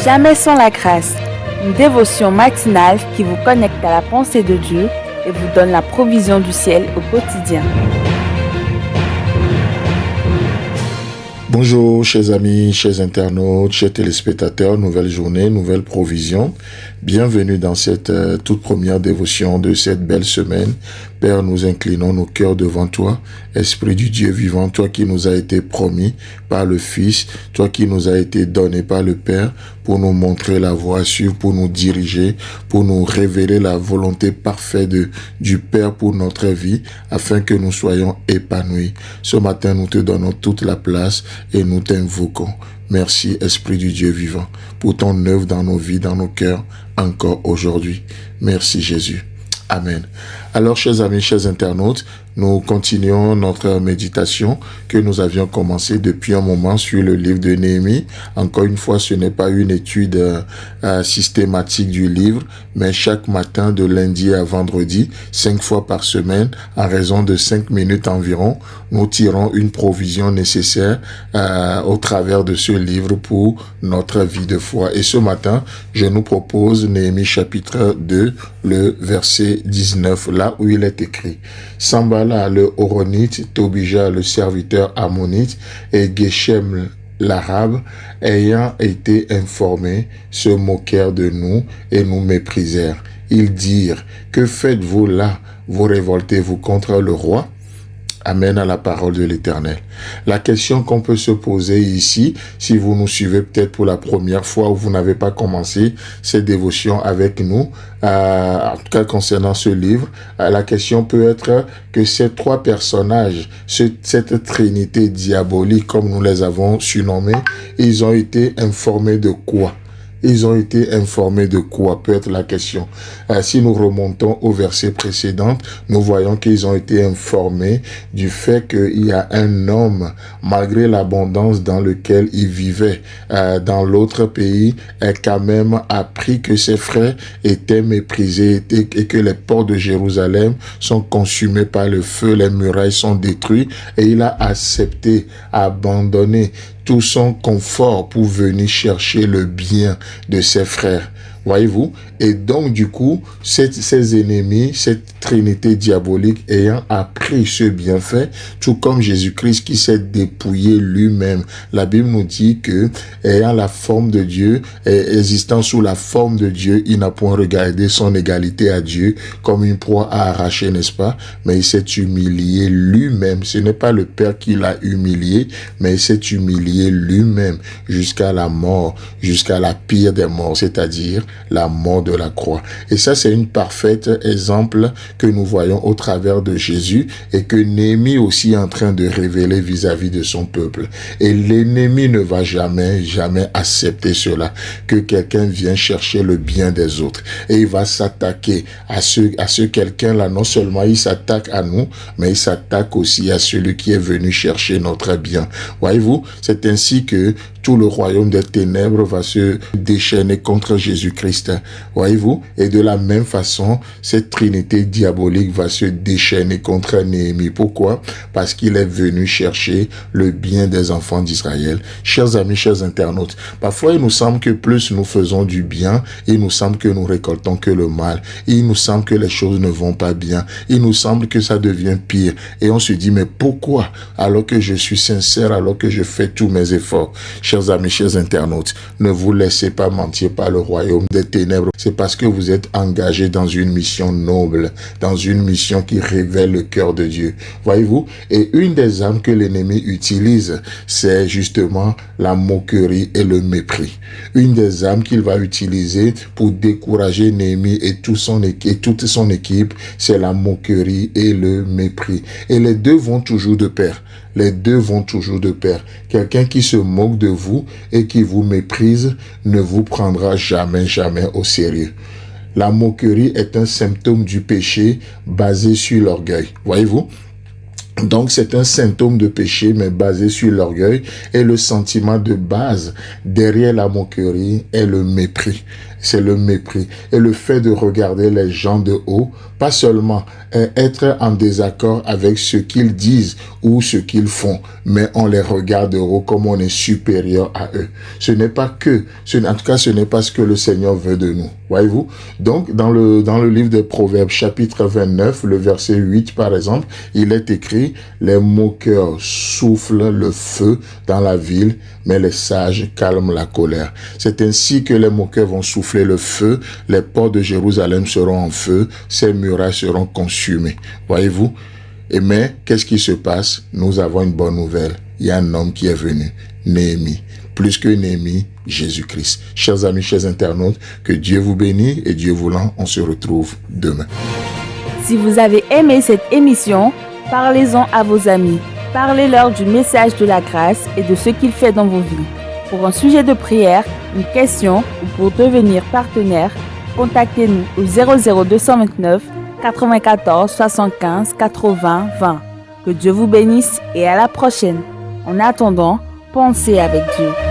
Jamais sans la grâce, une dévotion matinale qui vous connecte à la pensée de Dieu et vous donne la provision du ciel au quotidien. Bonjour chers amis, chers internautes, chers téléspectateurs, nouvelle journée, nouvelle provision. Bienvenue dans cette toute première dévotion de cette belle semaine. Père, nous inclinons nos cœurs devant toi, Esprit du Dieu vivant, toi qui nous as été promis par le Fils, toi qui nous as été donné par le Père pour nous montrer la voie à suivre, pour nous diriger, pour nous révéler la volonté parfaite du Père pour notre vie, afin que nous soyons épanouis. Ce matin, nous te donnons toute la place et nous t'invoquons. Merci, Esprit du Dieu vivant, pour ton œuvre dans nos vies, dans nos cœurs, encore aujourd'hui. Merci, Jésus. Amen. Alors, chers amis, chers internautes, nous continuons notre méditation que nous avions commencé depuis un moment sur le livre de Néhémie. Encore une fois, ce n'est pas une étude systématique du livre, mais chaque matin de lundi à vendredi, 5 fois par semaine, à raison de 5 minutes environ, nous tirons une provision nécessaire au travers de ce livre pour notre vie de foi. Et ce matin, je nous propose Néhémie chapitre 2, le verset 19, là où il est écrit: Sambala le Horonite, Tobija le serviteur ammonite et Geshem l'arabe, ayant été informés, se moquèrent de nous et nous méprisèrent. Ils dirent: que faites-vous là? Vous révoltez-vous contre le roi? Amen à la parole de l'Éternel. La question qu'on peut se poser ici, si vous nous suivez peut-être pour la première fois ou vous n'avez pas commencé cette dévotion avec nous, en tout cas concernant ce livre, la question peut être que ces trois personnages, cette trinité diabolique comme nous les avons surnommés, ils ont été informés de quoi? Ils ont été informés de quoi, peut être la question. Si nous remontons au verset précédent, nous voyons qu'ils ont été informés du fait qu'il y a un homme, malgré l'abondance dans lequel il vivait dans l'autre pays, a quand même appris que ses frères étaient méprisés et que les ports de Jérusalem sont consumés par le feu, les murailles sont détruites, et il a accepté, abandonné tout son confort pour venir chercher le bien de ses frères. Voyez-vous? Et donc, du coup, ces ennemis, cette trinité diabolique ayant appris ce bienfait, tout comme Jésus-Christ qui s'est dépouillé lui-même. La Bible nous dit que, ayant la forme de Dieu, existant sous la forme de Dieu, il n'a point regardé son égalité à Dieu comme une proie à arracher, n'est-ce pas? Mais il s'est humilié lui-même. Ce n'est pas le Père qui l'a humilié, mais il s'est humilié lui-même jusqu'à la mort, jusqu'à la pire des morts, c'est-à-dire la mort de la croix. Et ça, c'est une parfaite exemple que nous voyons au travers de Jésus et que Néhémie aussi est en train de révéler vis-à-vis de son peuple. Et l'ennemi ne va jamais accepter cela, que quelqu'un vienne chercher le bien des autres. Et il va s'attaquer à ce quelqu'un-là. Non seulement il s'attaque à nous, mais il s'attaque aussi à celui qui est venu chercher notre bien. Voyez-vous, c'est ainsi que tout le royaume des ténèbres va se déchaîner contre Jésus-Christ. Voyez-vous? Et de la même façon, cette trinité diabolique va se déchaîner contre Néhémie. Pourquoi? Parce qu'il est venu chercher le bien des enfants d'Israël. Chers amis, chers internautes, parfois il nous semble que plus nous faisons du bien, il nous semble que nous récoltons que le mal. Il nous semble que les choses ne vont pas bien. Il nous semble que ça devient pire. Et on se dit, mais pourquoi? Alors que je suis sincère, alors que je fais tous mes efforts. Chers amis, chers internautes, ne vous laissez pas mentir par le royaume des ténèbres. C'est parce que vous êtes engagés dans une mission noble, dans une mission qui révèle le cœur de Dieu. Voyez-vous? Et une des armes que l'ennemi utilise, c'est justement la moquerie et le mépris. Une des armes qu'il va utiliser pour décourager Néhémie et toute son équipe, c'est la moquerie et le mépris. Et les deux vont toujours de pair. Les deux vont toujours de pair. Quelqu'un qui se moque de vous et qui vous méprise ne vous prendra jamais au sérieux. La moquerie est un symptôme du péché basé sur l'orgueil. Voyez-vous? Donc, c'est un symptôme de péché, mais basé sur l'orgueil. Et le sentiment de base derrière la moquerie est le mépris. C'est le mépris. Et le fait de regarder les gens de haut, pas seulement être en désaccord avec ce qu'ils disent ou ce qu'ils font, mais on les regarde comme on est supérieur à eux. Ce n'est pas ce que le Seigneur veut de nous. Voyez-vous? Donc, dans le livre des Proverbes, chapitre 29, le verset 8, par exemple, il est écrit, les moqueurs soufflent le feu dans la ville, mais les sages calment la colère. C'est ainsi que les moqueurs vont souffler le feu, les ports de Jérusalem seront en feu, ses murailles seront consumées. Voyez-vous? Mais qu'est-ce qui se passe? Nous avons une bonne nouvelle. Il y a un homme qui est venu, Néhémie. Plus que Néhémie, Jésus-Christ. Chers amis, chers internautes, que Dieu vous bénisse et Dieu voulant, on se retrouve demain. Si vous avez aimé cette émission, parlez-en à vos amis. Parlez-leur du message de la grâce et de ce qu'il fait dans vos vies. Pour un sujet de prière, une question ou pour devenir partenaire, contactez-nous au 00229 94 75 80 20. Que Dieu vous bénisse et à la prochaine. En attendant, pensez avec Dieu.